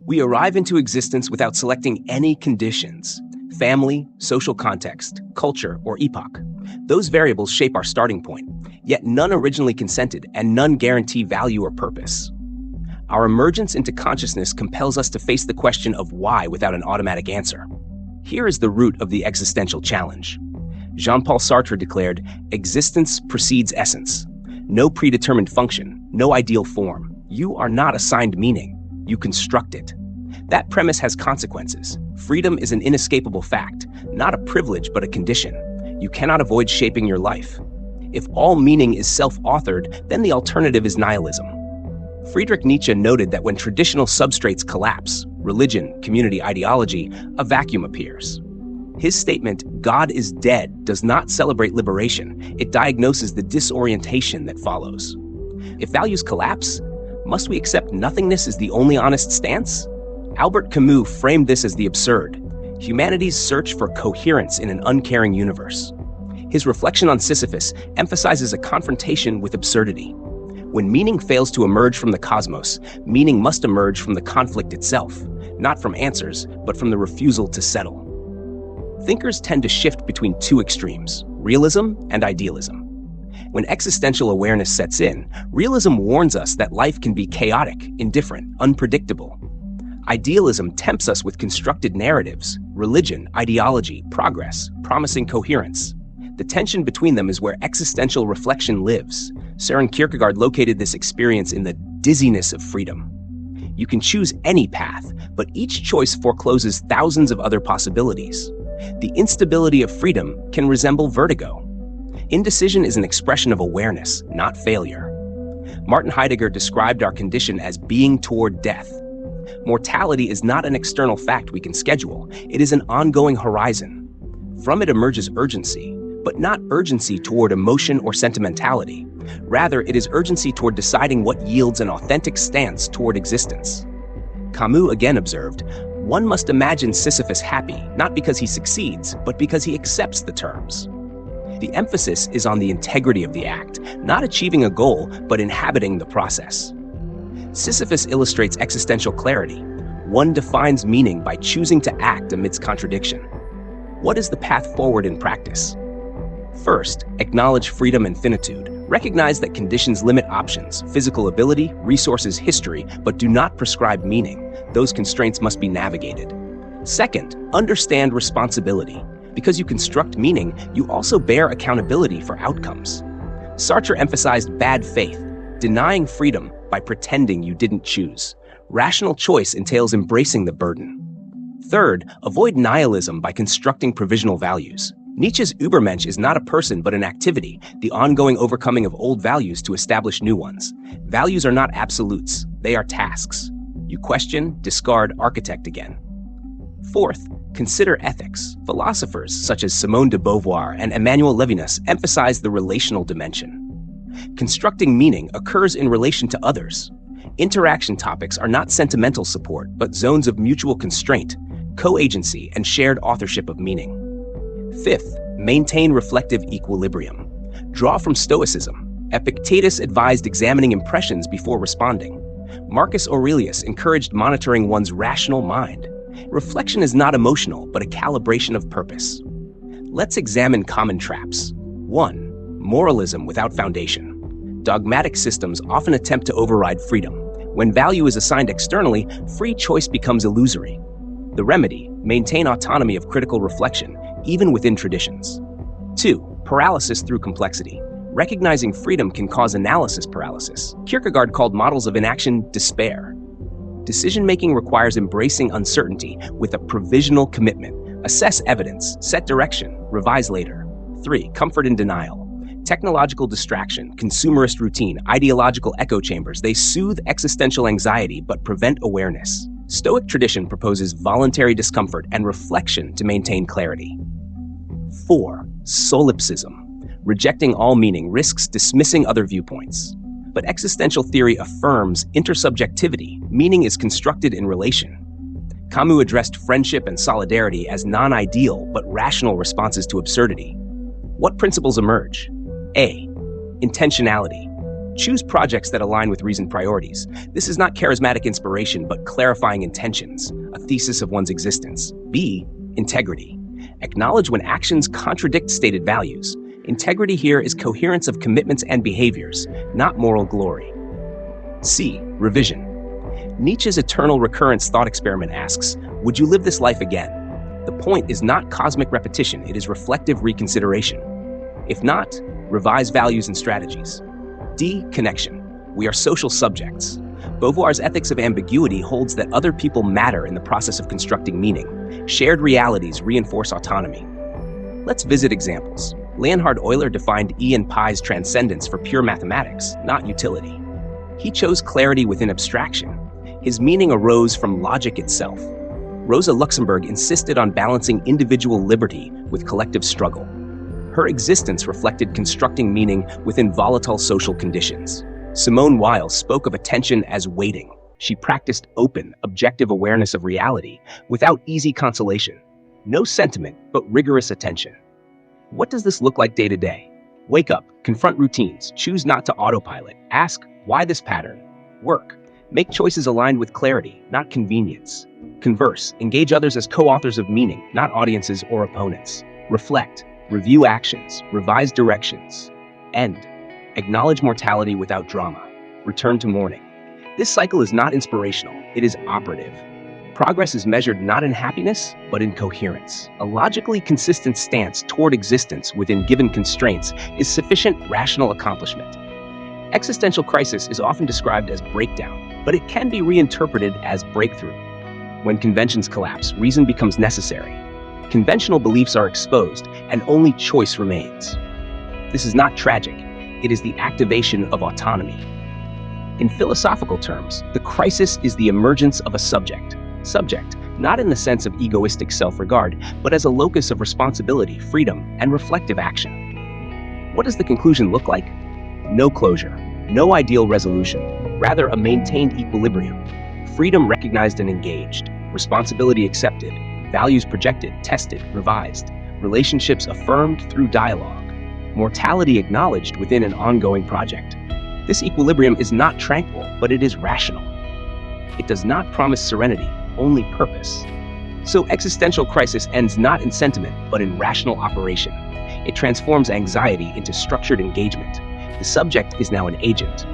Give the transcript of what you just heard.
We arrive into existence without selecting any conditions: family, social context, culture, or epoch. Those variables shape our starting point, yet none originally consented and none guarantee value or purpose. Our emergence into consciousness compels us to face the question of why without an automatic answer. Here is the root of the existential challenge. Jean-Paul Sartre declared, "Existence precedes essence. No predetermined function, no ideal form. You are not assigned meaning. You construct it." That premise has consequences. Freedom is an inescapable fact, not a privilege but a condition. You cannot avoid shaping your life. If all meaning is self-authored, then the alternative is nihilism. Friedrich Nietzsche noted that when traditional substrates collapse, religion, community, ideology, a vacuum appears. His statement, "God is dead," does not celebrate liberation. It diagnoses the disorientation that follows. If values collapse, must we accept nothingness as the only honest stance? Albert Camus framed this as the absurd, humanity's search for coherence in an uncaring universe. His reflection on Sisyphus emphasizes a confrontation with absurdity. When meaning fails to emerge from the cosmos, meaning must emerge from the conflict itself, not from answers, but from the refusal to settle. Thinkers tend to shift between two extremes, realism and idealism. When existential awareness sets in, realism warns us that life can be chaotic, indifferent, unpredictable. Idealism tempts us with constructed narratives, religion, ideology, progress, promising coherence. The tension between them is where existential reflection lives. Søren Kierkegaard located this experience in the dizziness of freedom. You can choose any path, but each choice forecloses thousands of other possibilities. The instability of freedom can resemble vertigo. Indecision is an expression of awareness, not failure. Martin Heidegger described our condition as being toward death. Mortality is not an external fact we can schedule. It is an ongoing horizon. From it emerges urgency, but not urgency toward emotion or sentimentality. Rather, it is urgency toward deciding what yields an authentic stance toward existence. Camus again observed, "One must imagine Sisyphus happy, not because he succeeds, but because he accepts the terms." The emphasis is on the integrity of the act, not achieving a goal, but inhabiting the process. Sisyphus illustrates existential clarity. One defines meaning by choosing to act amidst contradiction. What is the path forward in practice? First, acknowledge freedom and finitude. Recognize that conditions limit options, physical ability, resources, history, but do not prescribe meaning. Those constraints must be navigated. Second, understand responsibility. Because you construct meaning, you also bear accountability for outcomes. Sartre emphasized bad faith, denying freedom by pretending you didn't choose. Rational choice entails embracing the burden. Third, avoid nihilism by constructing provisional values. Nietzsche's Übermensch is not a person but an activity, the ongoing overcoming of old values to establish new ones. Values are not absolutes, they are tasks. You question, discard, architect again. Fourth, consider ethics. Philosophers such as Simone de Beauvoir and Emmanuel Levinas emphasize the relational dimension. Constructing meaning occurs in relation to others. Interaction topics are not sentimental support, but zones of mutual constraint, co-agency, and shared authorship of meaning. Fifth, maintain reflective equilibrium. Draw from Stoicism. Epictetus advised examining impressions before responding. Marcus Aurelius encouraged monitoring one's rational mind. Reflection is not emotional, but a calibration of purpose. Let's examine common traps. 1. Moralism without foundation. Dogmatic systems often attempt to override freedom. When value is assigned externally, free choice becomes illusory. The remedy, maintain autonomy of critical reflection, even within traditions. 2. Paralysis through complexity. Recognizing freedom can cause analysis paralysis. Kierkegaard called models of inaction despair. Decision-making requires embracing uncertainty with a provisional commitment. Assess evidence, set direction, revise later. 3. Comfort in denial. Technological distraction, consumerist routine, ideological echo chambers, they soothe existential anxiety but prevent awareness. Stoic tradition proposes voluntary discomfort and reflection to maintain clarity. 4. Solipsism. Rejecting all meaning risks dismissing other viewpoints. But existential theory affirms intersubjectivity. Meaning is constructed in relation. Camus addressed friendship and solidarity as non-ideal but rational responses to absurdity. What principles emerge? A. Intentionality. Choose projects that align with reasoned priorities. This is not charismatic inspiration, but clarifying intentions, a thesis of one's existence. B. Integrity. Acknowledge when actions contradict stated values. Integrity here is coherence of commitments and behaviors, not moral glory. C. Revision. Nietzsche's eternal recurrence thought experiment asks, would you live this life again? The point is not cosmic repetition, it is reflective reconsideration. If not, revise values and strategies. D. Connection. We are social subjects. Beauvoir's ethics of ambiguity holds that other people matter in the process of constructing meaning. Shared realities reinforce autonomy. Let's visit examples. Leonhard Euler defined E and Pi's transcendence for pure mathematics, not utility. He chose clarity within abstraction. His meaning arose from logic itself. Rosa Luxemburg insisted on balancing individual liberty with collective struggle. Her existence reflected constructing meaning within volatile social conditions. Simone Weil spoke of attention as waiting. She practiced open, objective awareness of reality without easy consolation. No sentiment, but rigorous attention. What does this look like day to day? Wake up, confront routines, choose not to autopilot, ask, why this pattern? Work. Make choices aligned with clarity, not convenience. Converse, engage others as co-authors of meaning, not audiences or opponents. Reflect, review actions, revise directions. End. Acknowledge mortality without drama. Return to mourning. This cycle is not inspirational, it is operative. Progress is measured not in happiness, but in coherence. A logically consistent stance toward existence within given constraints is sufficient rational accomplishment. Existential crisis is often described as breakdown, but it can be reinterpreted as breakthrough. When conventions collapse, reason becomes necessary. Conventional beliefs are exposed, and only choice remains. This is not tragic, it is the activation of autonomy. In philosophical terms, the crisis is the emergence of a subject. Subject, not in the sense of egoistic self-regard, but as a locus of responsibility, freedom, and reflective action. What does the conclusion look like? No closure, no ideal resolution, rather a maintained equilibrium. Freedom recognized and engaged, responsibility accepted, values projected, tested, revised, relationships affirmed through dialogue, mortality acknowledged within an ongoing project. This equilibrium is not tranquil, but it is rational. It does not promise serenity, only purpose. So existential crisis ends not in sentiment, but in rational operation. It transforms anxiety into structured engagement. The subject is now an agent,